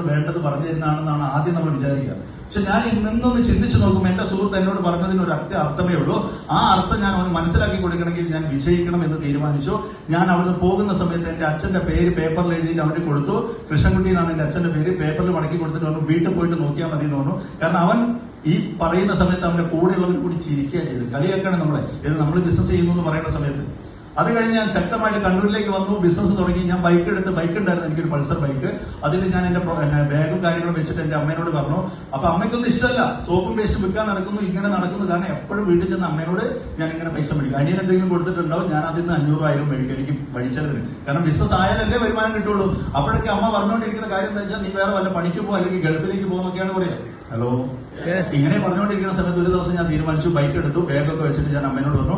വേണ്ടത് പറഞ്ഞു തരുന്നതാണെന്നാണ് ആദ്യം നമ്മൾ വിചാരിക്കുക. പക്ഷെ ഞാൻ നിന്നൊന്ന് ചിന്തിച്ചു നോക്കുമ്പോൾ എന്റെ സുഹൃത്ത് എന്നോട് പറഞ്ഞതിന് ഒരു അർത്ഥമേ ഉള്ളൂ. ആ അർത്ഥം ഞാൻ അവന് മനസ്സിലാക്കി കൊടുക്കണമെങ്കിൽ ഞാൻ വിജയിക്കണം എന്ന് തീരുമാനിച്ചു. ഞാൻ അവിടുന്ന് പോകുന്ന സമയത്ത് എന്റെ അച്ഛന്റെ പേര് പേപ്പറിൽ എഴുതിയിട്ട് അവന് കൊടുത്തു. കൃഷ്ണൻകുട്ടി എന്നാണ് എന്റെ അച്ഛന്റെ പേര്. പേപ്പറിൽ മടക്കി കൊടുത്തിട്ട് അവന് വീട്ടിൽ പോയിട്ട് നോക്കിയാൽ മതി എന്ന് പറഞ്ഞു. കാരണം അവൻ ഈ പറയുന്ന സമയത്ത് അവന്റെ കൂടെയുള്ളവർ കൂടി ചിരിക്കുക ചെയ്ത് കളിയാക്കാണ് നമ്മളെ. ഇത് നമ്മൾ ബിസിനസ് ചെയ്യുന്നു എന്ന് പറയുന്ന സമയത്ത്. അത് കഴിഞ്ഞ് ഞാൻ ശക്തമായിട്ട് കണ്ണൂരിലേക്ക് വന്നു, ബിസിനസ് തുടങ്ങി. ഞാൻ ബൈക്ക് ഉണ്ടായിരുന്നു, എനിക്കൊരു പൾസർ ബൈക്ക്. അതിൽ ഞാൻ എന്റെ ബാഗും കാര്യങ്ങളും വെച്ചിട്ട് എന്റെ അമ്മേനോട് പറഞ്ഞു. അപ്പൊ അമ്മയ്ക്കൊന്നും ഇഷ്ടമല്ല, സോപ്പും പേസ്റ്റ് വിൽക്കാൻ നടക്കുന്നു, ഇങ്ങനെ നടക്കുന്നു. കാരണം എപ്പോഴും വീട്ടിൽ ചെന്ന് അമ്മേനോട് ഞാൻ ഇങ്ങനെ പൈസ മേടിക്കും. അനിയൻ എന്തെങ്കിലും കൊടുത്തിട്ടുണ്ടാവും, ഞാൻ അതിൽ നിന്ന് 500,000 മേടിക്കും എനിക്ക് പഠിച്ചതിന്. കാരണം ബിസിനസ് ആയാലല്ലേ വരുമാനം കിട്ടുള്ളൂ. അപ്പോഴൊക്കെ അമ്മ പറഞ്ഞുകൊണ്ടിരിക്കുന്ന കാര്യം എന്താ വെച്ചാൽ, നീ വേറെ വല്ല പണിക്ക് പോകും അല്ലെങ്കിൽ ഗൾഫിലേക്ക് പോകുന്നൊക്കെയാണ് പറയാം. ഹലോ, ഇങ്ങനെ പറഞ്ഞുകൊണ്ടിരിക്കുന്ന സമയത്ത് ഒരു ദിവസം ഞാൻ തീരുമാനിച്ചു, ബൈക്ക് എടുത്തു, ബാഗൊക്കെ വെച്ചിട്ട് ഞാൻ അമ്മേനോട് പറഞ്ഞു,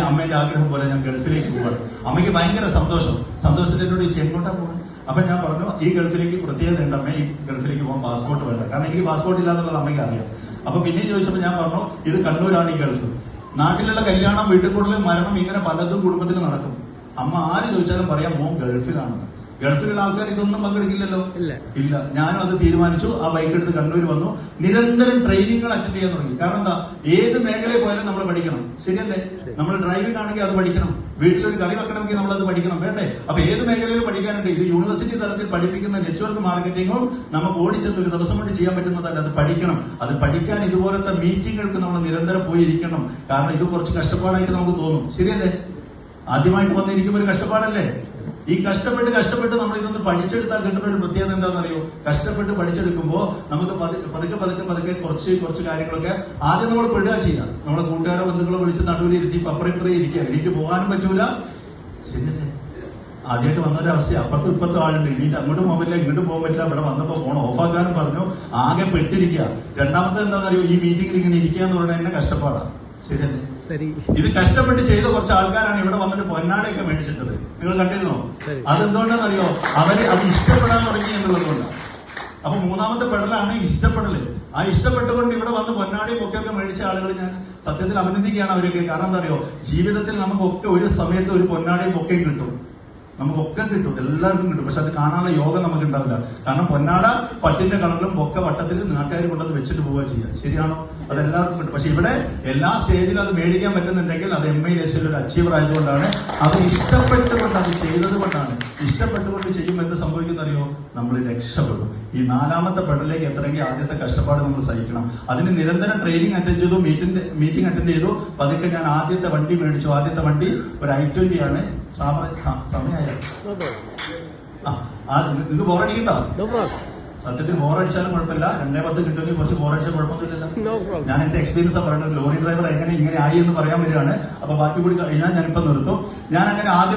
അമ്മേന്റെ ആഗ്രഹം പോലെ ഞാൻ ഗൾഫിലേക്ക് പോവാണ്. അമ്മയ്ക്ക് ഭയങ്കര സന്തോഷത്തിൽ എന്നോട് ചോദിച്ചു എങ്ങോട്ടാ പോകുന്നത്. അപ്പൊ ഞാൻ പറഞ്ഞു, ഈ ഗൾഫിലേക്ക് പ്രത്യേകത ഉണ്ട് അമ്മ, ഈ ഗൾഫിലേക്ക് പോകാൻ പാസ്പോർട്ട് വേണ്ട. കാരണം എനിക്ക് പാസ്പോർട്ട് ഇല്ലാന്നുള്ളത് അമ്മയ്ക്ക് അറിയാം. അപ്പൊ പിന്നെയും ചോദിച്ചപ്പോൾ ഞാൻ പറഞ്ഞു, ഇത് കണ്ണൂരാണ് ഈ ഗൾഫ്. നാട്ടിലുള്ള കല്യാണം, വീട്ടിൽ കൂടുതൽ മരണം, ഇങ്ങനെ പലതും കുടുംബത്തിൽ നടക്കും. അമ്മ ആര് ചോദിച്ചാലും പറയാം മോൻ ഗൾഫിലാണ്. ഗൾഫിലുള്ള ആൾക്കാർ ഇതൊന്നും പങ്കെടുക്കില്ലല്ലോ. ഇല്ല. ഞാനും അത് തീരുമാനിച്ചു. ആ ബൈക്ക് എടുത്ത് കണ്ണൂർ വന്നു. നിരന്തരം ട്രെയിനിങ്ങുകൾ അറ്റൻഡ് ചെയ്യാൻ തുടങ്ങി. കാരണം എന്താ, ഏത് മേഖലയിൽ പോയാലും നമ്മൾ പഠിക്കണം. ശരിയല്ലേ? നമ്മൾ ഡ്രൈവിംഗ് ആണെങ്കിൽ അത് പഠിക്കണം. വീട്ടിലൊരു കറി വെക്കണമെങ്കിൽ നമ്മളത് പഠിക്കണം, വേണ്ടേ? അപ്പൊ ഏത് മേഖലയിൽ പഠിക്കാനുണ്ട്? ഇത് യൂണിവേഴ്സിറ്റി തലത്തിൽ പഠിപ്പിക്കുന്ന നെറ്റ്വർക്ക് മാർക്കറ്റിംഗും നമുക്ക് ഓടിച്ചെന്ന് ഒരു ദിവസം കൊണ്ട് ചെയ്യാൻ പറ്റുന്നതല്ല. അത് പഠിക്കണം. അത് പഠിക്കാൻ ഇതുപോലത്തെ മീറ്റിങ്ങുകൾക്ക് നമ്മൾ നിരന്തരം പോയിരിക്കണം. കാരണം ഇത് കുറച്ച് കഷ്ടപ്പാടായിട്ട് നമുക്ക് തോന്നും. ശരിയല്ലേ? ആദ്യമായിട്ട് വന്നിരിക്കുമ്പോൾ ഒരു കഷ്ടപ്പാടല്ലേ? ഈ കഷ്ടപ്പെട്ട് നമ്മൾ ഇതൊന്ന് പഠിച്ചെടുത്താൽ കിട്ടുന്ന ഒരു പ്രത്യേകത എന്താണെന്നറിയോ? കഷ്ടപ്പെട്ട് പഠിച്ചെടുക്കുമ്പോൾ നമുക്ക് പതുക്കെ കുറച്ച് കാര്യങ്ങളൊക്കെ ആദ്യം നമ്മൾ പെടുക ചെയ്യാം. നമ്മളെ കൂട്ടുകാരോ ബന്ധുക്കളോ വിളിച്ച് നടുവിലിരുത്തി പപ്പറിപ്പറേ ഇരിക്കുക. എണീറ്റ് പോകാനും പറ്റൂല. ശരിയല്ലേ? ആദ്യമായിട്ട് വന്നൊരു അവസ്ഥ, അപ്പുറത്തും ഇപ്പുറത്തും ആളുണ്ട്. എണീറ്റ് അങ്ങോട്ടും പോകാൻ പറ്റില്ല, ഇങ്ങോട്ടും പോകാൻ പറ്റില്ല. ഇവിടെ വന്നപ്പോൾ ഫോൺ ഓഫാക്കാനും പറഞ്ഞു. ആകെ പെട്ടിരിക്കുക. രണ്ടാമത്തെ എന്താണെന്നറിയോ? ഈ മീറ്റിംഗിൽ ഇങ്ങനെ ഇരിക്കുക എന്ന് പറയുന്നത് തന്നെ കഷ്ടപ്പാടാണ്. ശരിയല്ലേ? ഇത് കഷ്ടപ്പെട്ട് ചെയ്ത കുറച്ച് ആൾക്കാരാണ് ഇവിടെ വന്നിട്ട് പൊന്നാടയൊക്കെ മേടിച്ചിട്ടത്. നിങ്ങൾ കണ്ടിരുന്നോ? അതെന്തുകൊണ്ടാണെന്നറിയോ? അവര് അത് ഇഷ്ടപ്പെടാൻ തുടങ്ങി എന്നുള്ളതുകൊണ്ടാണ്. അപ്പൊ മൂന്നാമത്തെ പെടലാണ് ഇഷ്ടപ്പെടല്. ആ ഇഷ്ടപ്പെട്ടുകൊണ്ട് ഇവിടെ വന്ന് പൊന്നാടയും പൊക്കെയൊക്കെ മേടിച്ച ആളുകൾ ഞാൻ സത്യത്തിൽ അഭിനന്ദിക്കുകയാണ് അവരൊക്കെ. കാരണം എന്താ അറിയോ? ജീവിതത്തിൽ നമുക്കൊക്കെ ഒരു സമയത്ത് ഒരു പൊന്നാടയും പൊക്കയും കിട്ടും. നമുക്കൊക്കെ കിട്ടും, എല്ലാവർക്കും കിട്ടും. പക്ഷെ അത് കാണാനുള്ള യോഗം നമുക്ക് ഉണ്ടാവില്ല. കാരണം പൊന്നാട പട്ടിന്റെ കളറിലും പൊക്ക വട്ടത്തിൽ നാട്ടുകാർ കൊണ്ടത് വെച്ചിട്ട് പോവുക ചെയ്യുക. ശരിയാണോ? അത് എല്ലാവർക്കും കിട്ടും. പക്ഷെ ഇവിടെ എല്ലാ സ്റ്റേജിലും അത് മേടിക്കാൻ പറ്റുന്നുണ്ടെങ്കിൽ അത് MILSൽ ഒരു അച്ചീവർ ആയതുകൊണ്ടാണ്. അത് ഇഷ്ടപ്പെട്ടുകൊണ്ട് അത് ചെയ്തത് കൊണ്ടാണ്. ഇഷ്ടപ്പെട്ടുകൊണ്ട് ചെയ്യുമ്പോൾ എന്ത് സംഭവിക്കുന്നറിയോ? നമ്മൾ രക്ഷപ്പെടും. ഈ നാലാമത്തെ പെടലിലേക്ക് എത്തണമെങ്കിൽ ആദ്യത്തെ കഷ്ടപ്പാട് നമ്മൾ സഹിക്കണം. അതിന് നിരന്തരം ട്രെയിനിങ് അറ്റൻഡ് ചെയ്തു, മീറ്റിംഗ് അറ്റൻഡ് ചെയ്തു. പതുക്കെ ഞാൻ ആദ്യത്തെ വണ്ടി മേടിച്ചു. ആദ്യത്തെ വണ്ടി ഒരു i20 ആണ്. സമയമായി. നിങ്ങൾക്ക് ബോറടിക്കണ്ടോ? സത്യത്തിൽ ബോറടിച്ചാലും കുഴപ്പമില്ല. 2:10 കിട്ടുമെങ്കിൽ കുറച്ച് ബോറടിച്ചാൽ കുഴപ്പമൊന്നുമില്ലല്ലോ. ഞാൻ എന്റെ എക്സ്പീരിയൻസ് പറയുന്നത് ലോറി ഡ്രൈവർ എങ്ങനെ ഇങ്ങനെ ആയി എന്ന് പറയാൻ വരികയാണ്. അപ്പൊ ബാക്കി കൂടി കഴിഞ്ഞാൽ ഞാനിപ്പോ നിർത്തും. ഞാൻ അങ്ങനെ ആദ്യം